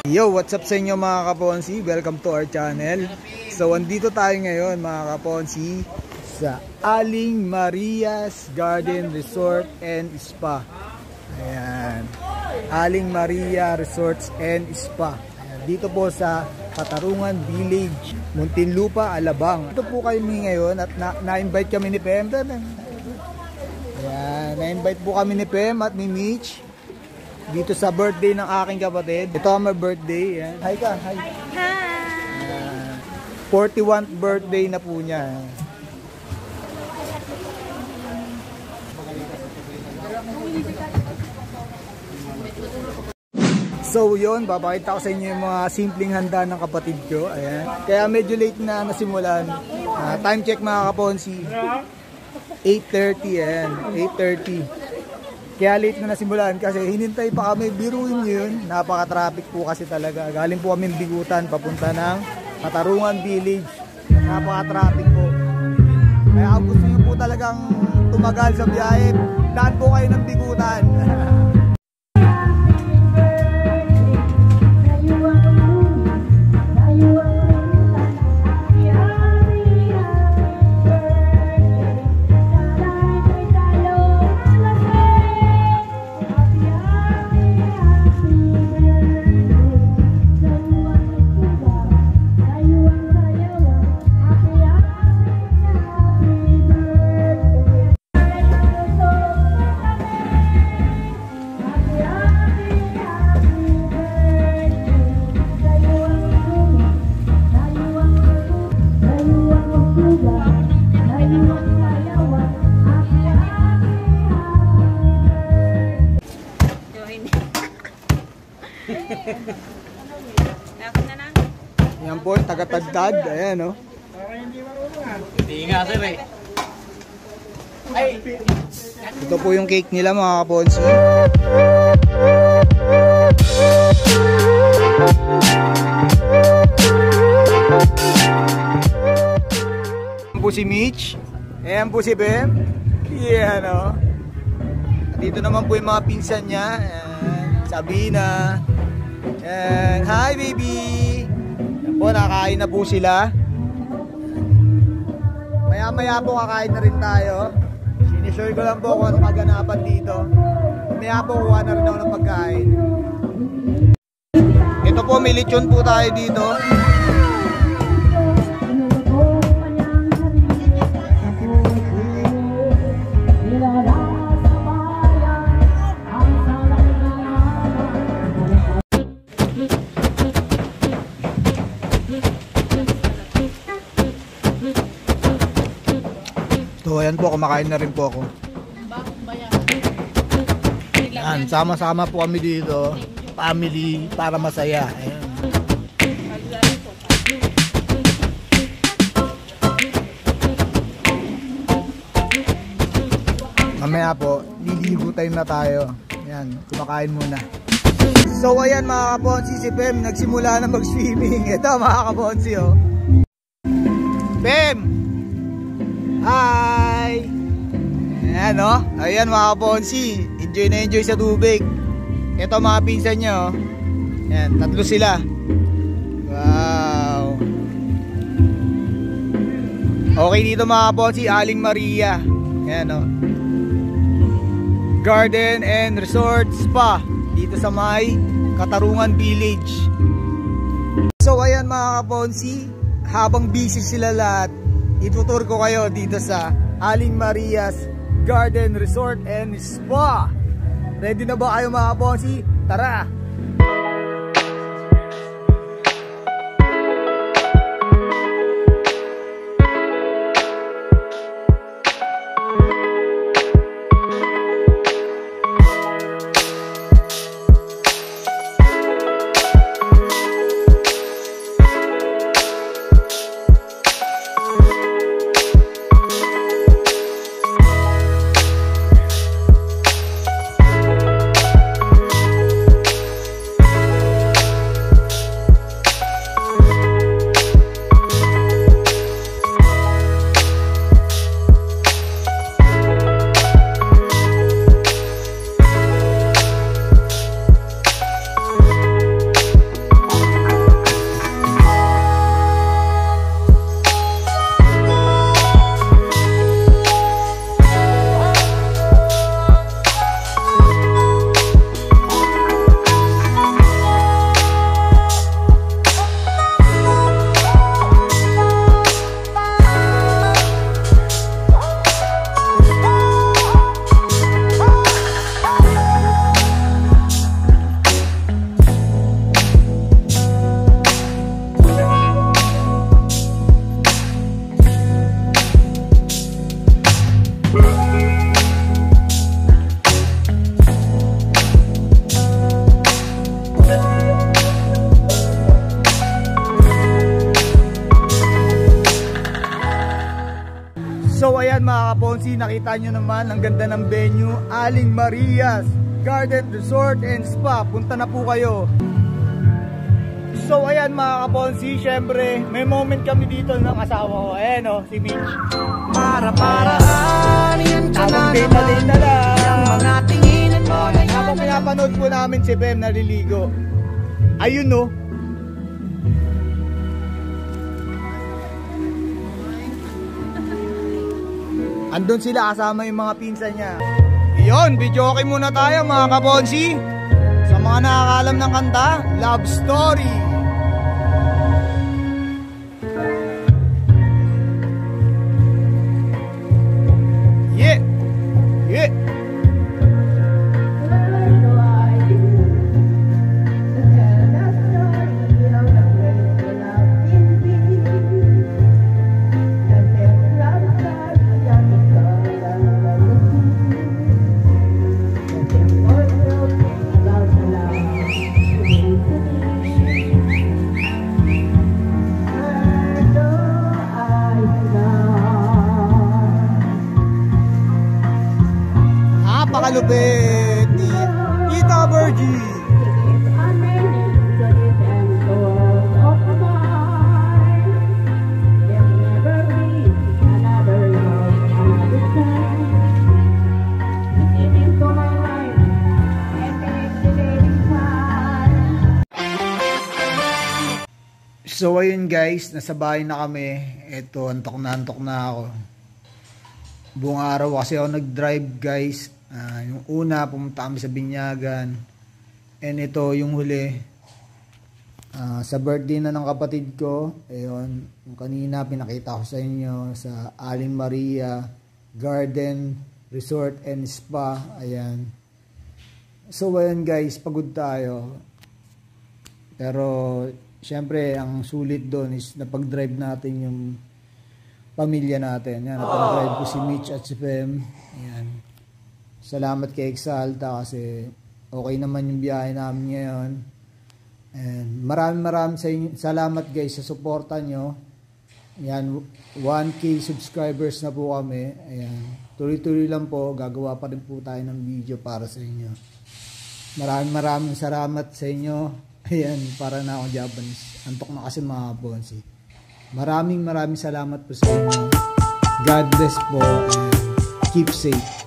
Yo, what's up sa inyo mga kaponsi? Welcome to our channel. So, andito tayo ngayon mga kaponsi sa Aling Maria's Garden Resort and Spa. Ayan. Aling Maria Resorts and Spa. Ayan. Dito po sa Katarungan Village, Muntinlupa, Alabang. Ito po kami ngayon at na-invite kami ni Pem. Ayan. Na-invite po kami ni Pem at ni Mitch dito sa birthday ng aking kapatid. Ito ang my birthday. Yan. Hi ka. Hi. Hi. 41st birthday na po niya. So yun, babakita ko sa inyo yung mga simpleng handa ng kapatid ko. Ayan. Kaya medyo late na nasimulan. Time check mga kaponsi. 8:30. Ayan. 8:30. Kaya late na nasimulan kasi hinintay pa kami, biruin nyo yun. Napaka-traffic po kasi talaga. Galing po kami Bigutan, papunta ng Katarungan Village. Napaka-traffic po. Kaya kung gusto nyo po talagang tumagal sa biyahe, daan po kayo ng Bigutan. Yan po, taga-tagtad. Ayan, oh. Hindi nga, sir, eh. Ay. Ito po yung cake nila, mga kaponsi. Ayan po si Mitch. Ayan po si Bem. Ayan, oh. Dito naman po yung mga pinsan niya. Ayan. Sabina. Ayan. Hi, baby! Po, nakain na po sila. Maya-maya po kakain na rin tayo. Sinishare ko lang po kung anong kaganapan dito. Maya po kuha na rin ako ng pagkain. Ito po, may lechon po tayo dito. So ayan po, kumakain na rin po ako. Ayan, sama-sama po kami dito. Family, para masaya. Ayan. Mamaya po, liligo time na tayo. Ayan, kumakain muna. So ayan mga kaponsi, si Pem nagsimula na mag-swimming. Ito mga kaponsi, oh. Pem! Hi! Ayan, o. Ayan mga kaponsi. Enjoy na enjoy sa tubig. Ito mga pinsan nyo. Ayan, tatlo sila. Wow. Okay dito mga kaponsi, Aling Maria. Ayan, o. Garden and Resort Spa. Dito sa may Katarungan Village. So ayan mga kaponsi, habang busy sila lahat, itutur ko kayo dito sa Aling Maria's Garden Resort and Spa. Ready na ba kayo mga kaponsi? Tara! kaponsi, nakita nyo naman ang ganda ng venue, Aling Maria's Garden Resort and Spa. Punta na po kayo. So ayan mga kaponsi, syempre may moment kami dito ng asawa ko. Ayan o, si Mitch. Para-paraan, yan ka na naman. Ang mga tinginan mo na yan. Habang pinapanood po namin si Bem naliligo. Ayun o. Andun sila kasama yung mga pinsan niya. Iyon, video okay muna tayo mga kaponsi. Sa mga nakakalam ng kanta, Love Story. Yeah. Yeah. Napakalupit ni Tita Virgie. So ayun guys, nasa bahay na kami. Eto, antok na ako. Buong araw kasi ako nag-drive guys. Yung una, pumunta kami sa Binyagan. And ito, yung huli. Sa birthday na ng kapatid ko. Ayun, yung kanina pinakita ko sa inyo sa Aling Maria Garden Resort and Spa. Ayan. So ayun guys, pagod tayo. Pero syempre, ang sulit doon is napag-drive natin yung pamilya natin. Yan, napag-drive ko si Mitch at si Fem. Ayan. Salamat kay Exalta kasi okay naman yung biyahe namin ngayon. And maraming salamat guys sa suporta nyo. Ayan, 1K subscribers na po kami. Ayan, tuloy-tuloy lang po. Gagawa pa rin po tayo ng video para sa inyo. Maraming salamat sa inyo. Ayan, para na ako Japanese. Antok na kasi mga bonsi. Maraming salamat po sa inyo. God bless po and keep safe.